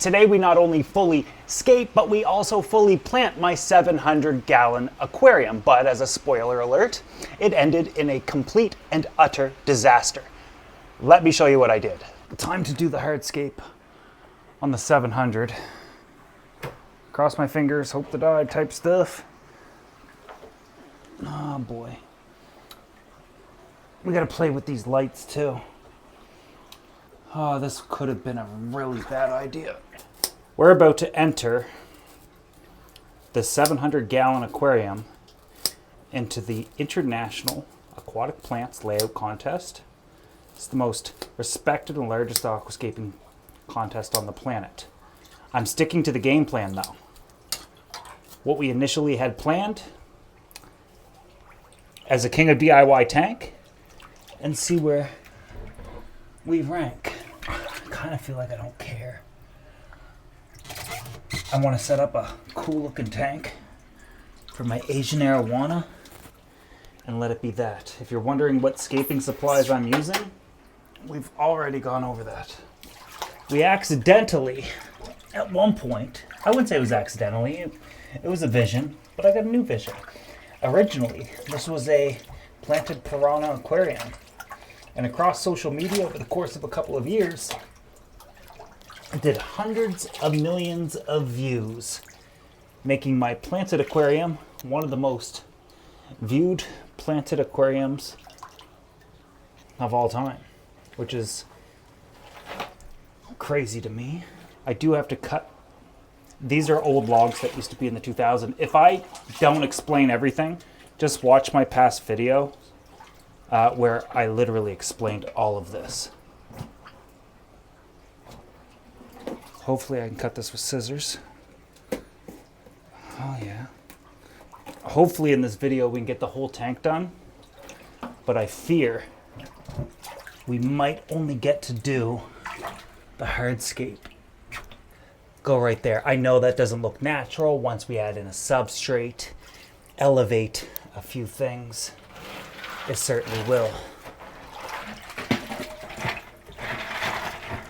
Today we not only fully scape, but we also fully plant my 700-gallon aquarium. But as a spoiler alert, it ended in a complete and utter disaster. Let me show you what I did. Time to do the hardscape on the 700. Cross my fingers, hope to die type stuff. Oh boy. We gotta play with these lights too. Oh, this could have been a really bad idea. We're about to enter the 700-gallon aquarium into the International Aquatic Plants Layout Contest. It's the most respected and largest aquascaping contest on the planet. I'm sticking to the game plan though. What we initially had planned as a king of DIY tank, and see where we rank. I kind of feel like I don't care. I want to set up a cool looking tank for my Asian arowana and let it be that. If you're wondering what scaping supplies I'm using, we've already gone over that. We accidentally, at one point, I wouldn't say it was accidentally, it was a vision, but I got a new vision. Originally, this was a planted piranha aquarium, and across social media over the course of a couple of years, it did hundreds of millions of views, making my planted aquarium one of the most viewed planted aquariums of all time, which is crazy to me. I do have to cut. These are old logs that used to be in the 2000s. If I don't explain everything, just watch my past video where I literally explained all of this. Hopefully I can cut this with scissors. Oh yeah. Hopefully in this video we can get the whole tank done, but I fear we might only get to do the hardscape. Go right there. I know that doesn't look natural. Once we add in a substrate, elevate a few things, it certainly will.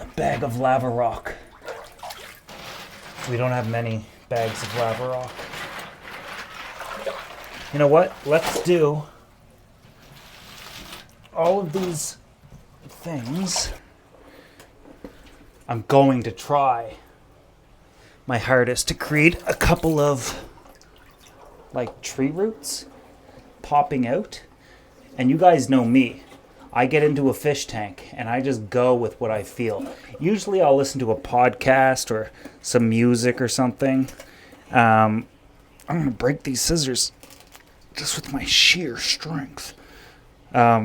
A bag of lava rock. We don't have many bags of lava rock. You know what? Let's do all of these things. I'm going to try my hardest to create a couple of like tree roots popping out. And you guys know me. I get into a fish tank and I just go with what I feel. Usually I'll listen to a podcast or some music or something. I'm going to break these scissors just with my sheer strength. And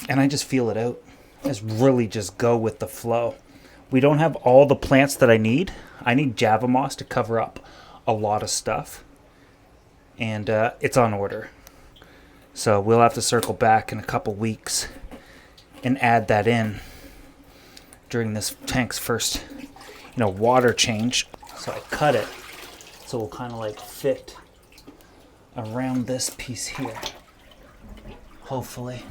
I just feel it out. I just really just go with the flow. We don't have all the plants that I need. I need Java moss to cover up a lot of stuff. And it's on order. So we'll have to circle back in a couple weeks and add that in during this tank's first, water change. So I cut it so it'll kind of like fit around this piece here. Hopefully.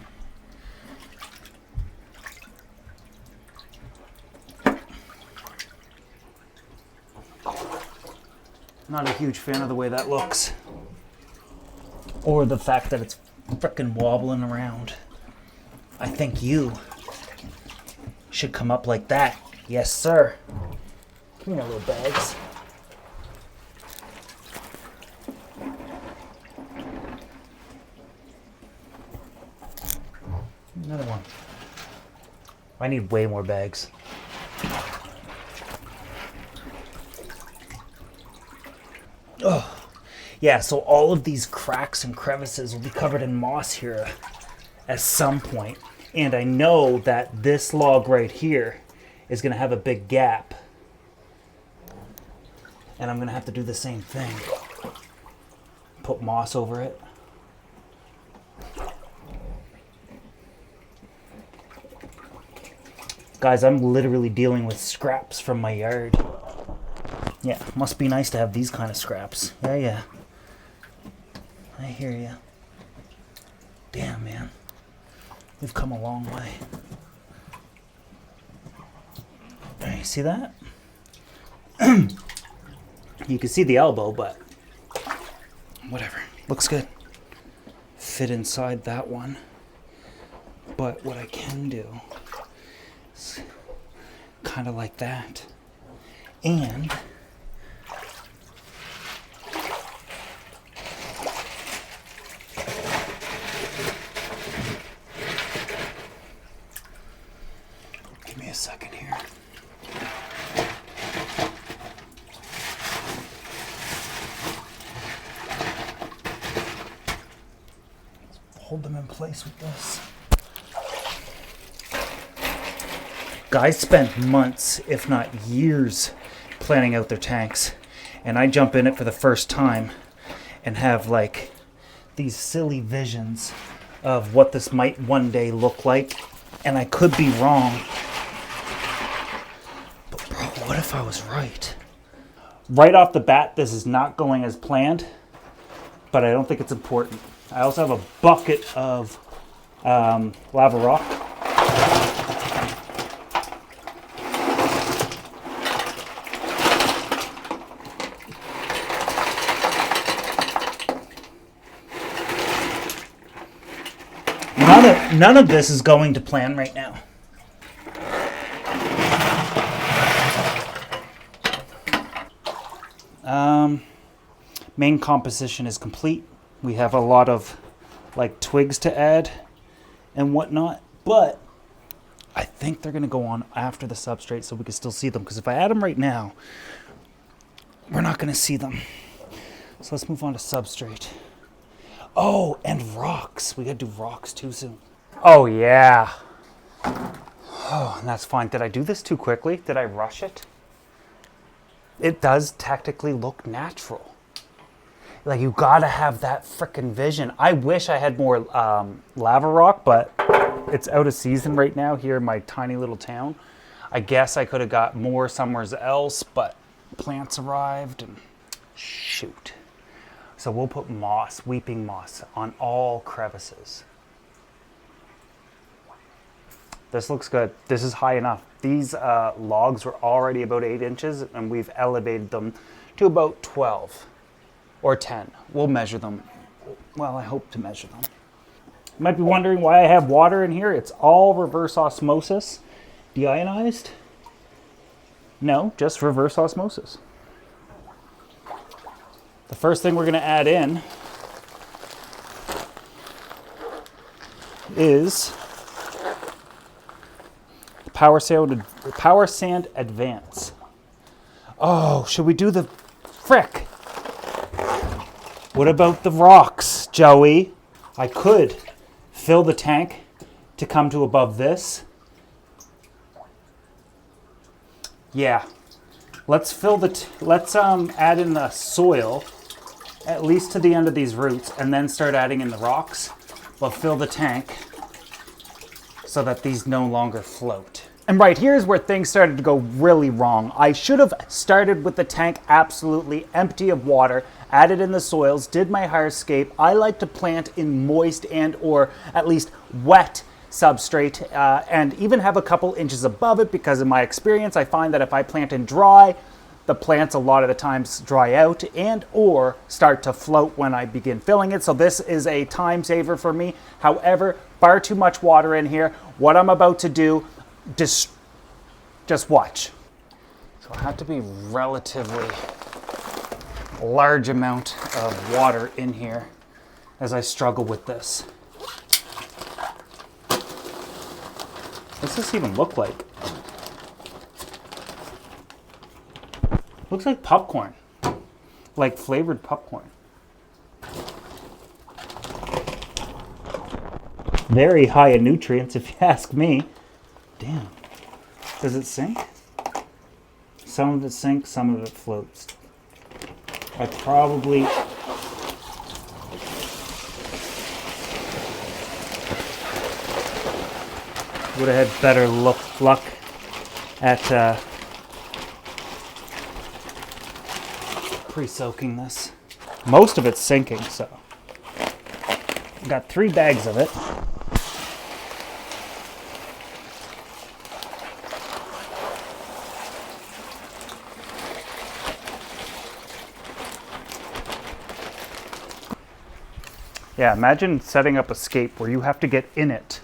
Not a huge fan of the way that looks. Or the fact that it's frickin' wobbling around. I think you should come up like that. Yes, sir. Come here, little bags. Another one. I need way more bags. Oh. Yeah, so all of these cracks and crevices will be covered in moss here at some point. And I know that this log right here is going to have a big gap. And I'm going to have to do the same thing. Put moss over it. Guys, I'm literally dealing with scraps from my yard. Yeah, must be nice to have these kind of scraps. Yeah. I hear you. Damn, man. We've come a long way. You see that? You can see the elbow, but whatever. Looks good. Fit inside that one. But what I can do is kind of like that. And give me a second here. Hold them in place with this. Guys spent months, if not years, planning out their tanks. And I jump in it for the first time and have like these silly visions of what this might one day look like. And I could be wrong. But bro, what if I was right? Right off the bat, this is not going as planned, but I don't think it's important. I also have a bucket of lava rock. None of this is going to plan right now. Main composition is complete. We have a lot of like twigs to add and whatnot, but I think they're going to go on after the substrate so we can still see them, because if I add them right now, we're not going to see them. So let's move on to substrate. Oh, and rocks. We got to do rocks too soon. Oh, yeah. Oh, and that's fine. Did I do this too quickly? Did I rush it? It does technically look natural. Like, you gotta have that frickin' vision. I wish I had more lava rock, but it's out of season right now here in my tiny little town. I guess I could have got more somewhere else, but plants arrived and shoot. So we'll put moss, weeping moss, on all crevices. This looks good. This is high enough. These logs were already about 8 inches, and we've elevated them to about 12 or 10. We'll measure them. Well, I hope to measure them. You might be wondering why I have water in here. It's all reverse osmosis. Deionized? No, just reverse osmosis. The first thing we're going to add in is Power Sand Advance. Oh, should we do the frick? What about the rocks, Joey? I could fill the tank to come to above this. Yeah. Let's fill the let's add in the soil at least to the end of these roots, and then start adding in the rocks. We'll fill the tank so that these no longer float. And right here's where things started to go really wrong. I should have started with the tank absolutely empty of water, added in the soils, did my hardscape. I like to plant in moist and or at least wet substrate, and even have a couple inches above it, because in my experience I find that if I plant in dry, the plants a lot of the times dry out and or start to float when I begin filling it. So this is a time saver for me. However, far too much water in here. What I'm about to do, just watch. So I have to be relatively large amount of water in here as I struggle with this. What's this even look like? Looks like popcorn, like flavored popcorn. Very high in nutrients, if you ask me. Damn. Does it sink? Some of it sinks, some of it floats. I probably would have had better luck at pre-soaking this. Most of it's sinking, so I've got 3 bags of it. Yeah, imagine setting up a scape where you have to get in it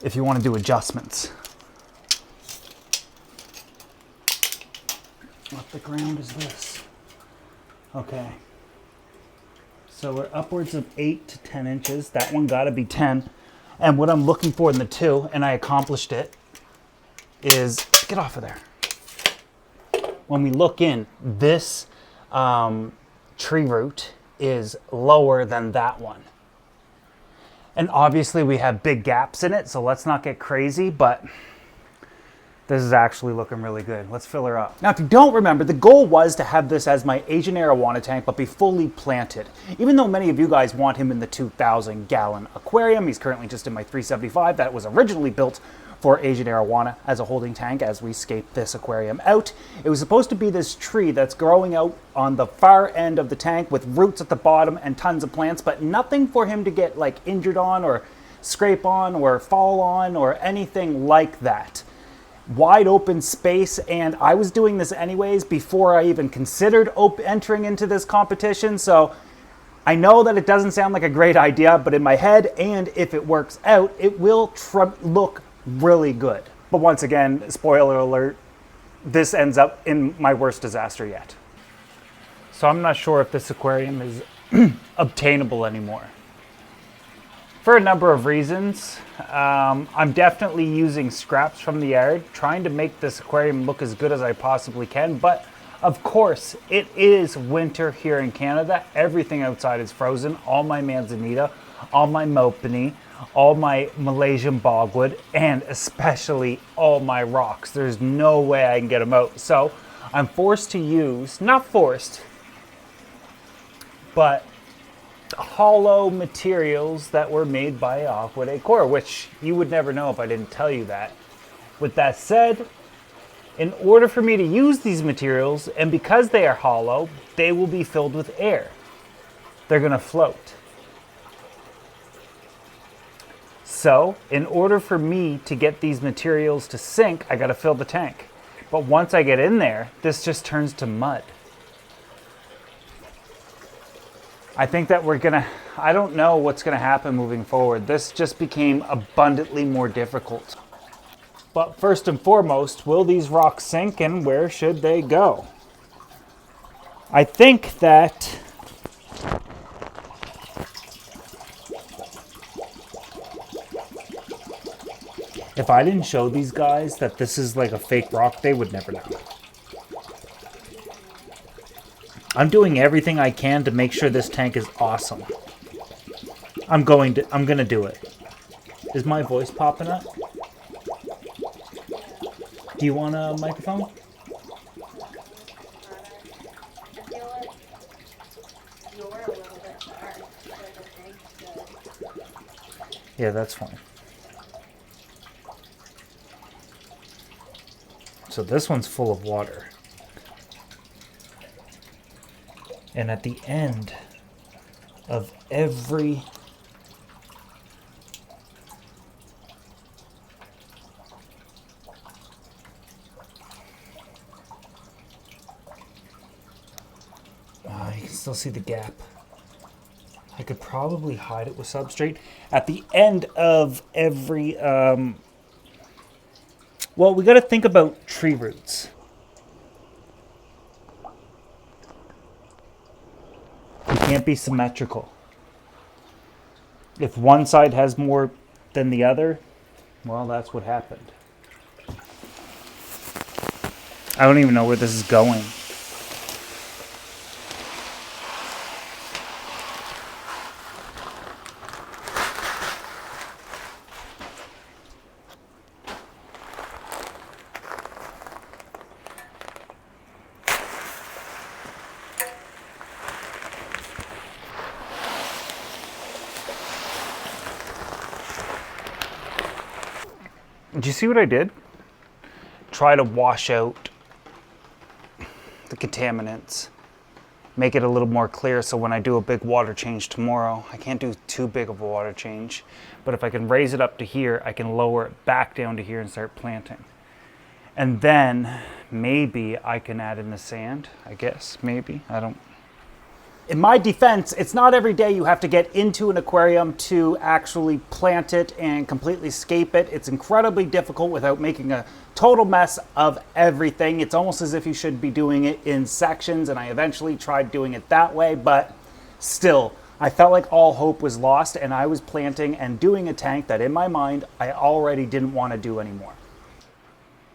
if you want to do adjustments. What the ground is this? Okay. So we're upwards of 8 to 10 inches. That one got to be 10. And what I'm looking for in the 2, and I accomplished it, is, get off of there. When we look in, this tree root is lower than that one. And obviously we have big gaps in it, so let's not get crazy, but this is actually looking really good. Let's fill her up. Now, if you don't remember, the goal was to have this as my Asian arowana tank, but be fully planted. Even though many of you guys want him in the 2,000-gallon aquarium, he's currently just in my 375 that was originally built for Asian arowana as a holding tank as we scape this aquarium out. It was supposed to be this tree that's growing out on the far end of the tank with roots at the bottom and tons of plants, but nothing for him to get like injured on or scrape on or fall on or anything like that. Wide open space, and I was doing this anyways before I even considered entering into this competition, so I know that it doesn't sound like a great idea, but in my head, and if it works out, it will look really good. But once again, spoiler alert, this ends up in my worst disaster yet. So I'm not sure if this aquarium is obtainable anymore. For a number of reasons. I'm definitely using scraps from the yard, trying to make this aquarium look as good as I possibly can, but of course, it is winter here in Canada. Everything outside is frozen. All my manzanita, all my mopane, all my Malaysian bogwood, and especially all my rocks. There's no way I can get them out. So I'm forced to use, not forced, but hollow materials that were made by Aqua Decor, which you would never know if I didn't tell you that. With that said, in order for me to use these materials, and because they are hollow, they will be filled with air. They're going to float. So, in order for me to get these materials to sink, I got to fill the tank. But once I get in there, this just turns to mud. I think that I don't know what's gonna happen moving forward. This just became abundantly more difficult. But first and foremost, will these rocks sink and where should they go? I think that if I didn't show these guys that this is like a fake rock, they would never know. I'm doing everything I can to make sure this tank is awesome. I'm gonna do it. Is my voice popping up? Do you want a microphone? Yeah, that's fine. So this one's full of water. And at the end of every you can still see the gap. I could probably hide it with substrate. At the end of every well, we got to think about tree roots. Can't be symmetrical. If one side has more than the other, well, that's what happened. I don't even know where this is going. Did you see what I did? Try to wash out the contaminants. Make it a little more clear so when I do a big water change tomorrow, I can't do too big of a water change, but if I can raise it up to here, I can lower it back down to here and start planting. And then maybe I can add in the sand, I guess, maybe. I don't. in my defense, it's not every day you have to get into an aquarium to actually plant it and completely scape it. It's incredibly difficult without making a total mess of everything. It's almost as if you should be doing it in sections, and I eventually tried doing it that way, but still, I felt like all hope was lost, and I was planting and doing a tank that in my mind I already didn't want to do anymore.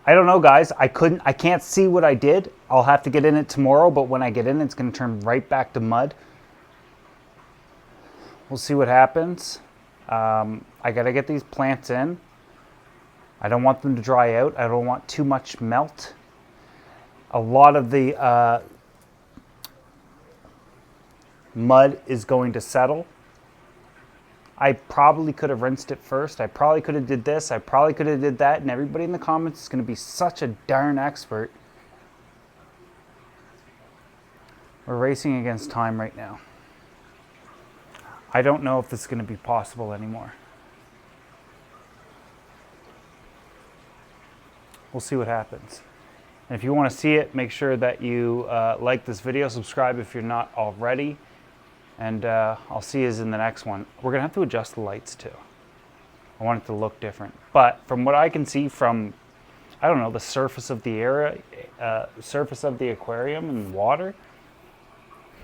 I don't know, guys. I can't see what I did. I'll have to get in it tomorrow, but when I get in, it's going to turn right back to mud. We'll see what happens. I got to get these plants in. I don't want them to dry out. I don't want too much melt. A lot of the mud is going to settle. I probably could have rinsed it first. I probably could have did this. I probably could have did that. And everybody in the comments is going to be such a darn expert. We're racing against time right now. I don't know if this is going to be possible anymore. We'll see what happens. And if you want to see it, make sure that you like this video, subscribe if you're not already. And I'll see you in the next one. We're going to have to adjust the lights too. I want it to look different. But from what I can see from, I don't know, the surface of the area, surface of the aquarium and water,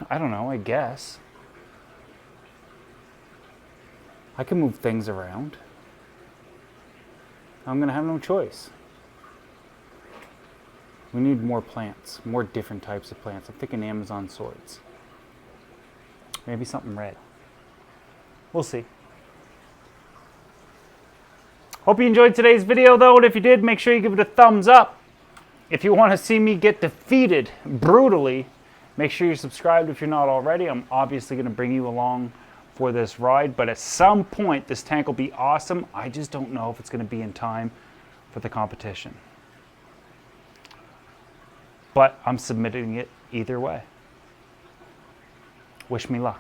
I don't know, I guess. I can move things around. I'm going to have no choice. We need more plants, more different types of plants. I'm thinking Amazon swords. Maybe something red. We'll see. Hope you enjoyed today's video though, and if you did, make sure you give it a thumbs up. If you want to see me get defeated brutally, make sure you're subscribed if you're not already. I'm obviously going to bring you along for this ride, but at some point this tank will be awesome. I just don't know if it's going to be in time for the competition. But I'm submitting it either way. Wish me luck.